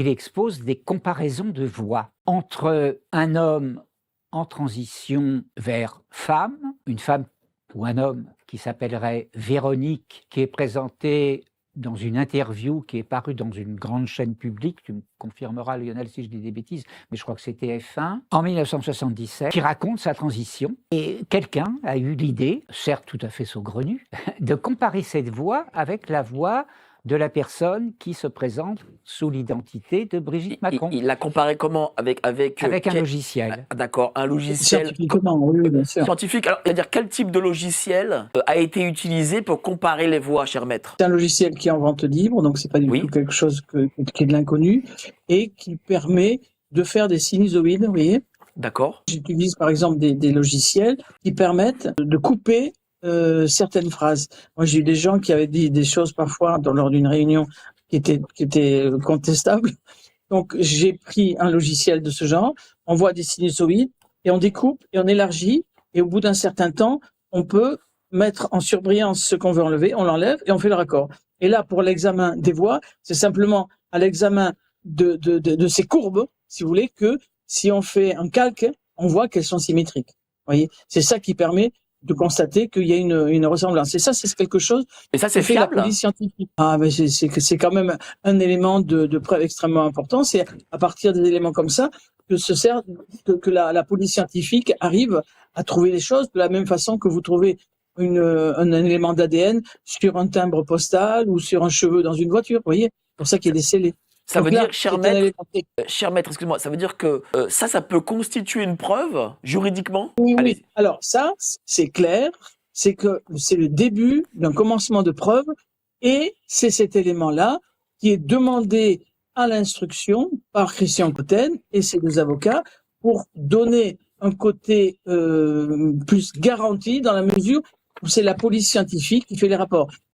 Il expose des comparaisons de voix entre un homme en transition vers femme, une femme ou un homme qui s'appellerait Véronique, qui est présenté dans une interview qui est parue dans une grande chaîne publique, tu me confirmeras Lionel si je dis des bêtises, mais je crois que c'était F1, en 1977, qui raconte sa transition. Et quelqu'un a eu l'idée, certes tout à fait saugrenue, de comparer cette voix avec la voix de la personne qui se présente sous l'identité de Brigitte Macron. Il l'a comparé comment? Avec un logiciel. Ah, d'accord, un logiciel Scientifiquement, oui, bien sûr. scientifique. Alors, c'est-à-dire quel type de logiciel a été utilisé pour comparer les voix, cher maître? C'est un logiciel qui est en vente libre, donc c'est pas du tout quelque chose qui est de l'inconnu, et qui permet de faire des sinusoïdes, vous voyez. D'accord. J'utilise par exemple des logiciels qui permettent de couper certaines phrases. Moi, j'ai eu des gens qui avaient dit des choses parfois lors d'une réunion qui étaient contestables. Donc, j'ai pris un logiciel de ce genre, on voit des sinusoïdes et on découpe et on élargit. Et au bout d'un certain temps, on peut mettre en surbrillance ce qu'on veut enlever, on l'enlève et on fait le raccord. Et là, pour l'examen des voix, c'est simplement à l'examen de ces courbes, si vous voulez, que si on fait un calque, on voit qu'elles sont symétriques. Vous voyez, c'est ça qui permet de constater qu'il y a une ressemblance. Et ça, c'est quelque chose. Et ça, c'est fiable. La police scientifique. Ah, mais c'est quand même un élément de preuve extrêmement important. C'est à partir des éléments comme ça que la police scientifique arrive à trouver les choses de la même façon que vous trouvez un élément d'ADN sur un timbre postal ou sur un cheveu dans une voiture. Vous voyez, c'est pour ça qu'il y a des scellés. Ça veut dire, cher maître, excuse-moi, ça veut dire que ça peut constituer une preuve juridiquement? Oui. Alors ça, c'est clair, c'est que c'est le début d'un commencement de preuve et c'est cet élément-là qui est demandé à l'instruction par Christian Cotten et ses deux avocats pour donner un côté plus garanti dans la mesure où c'est la police scientifique qui fait les rapports.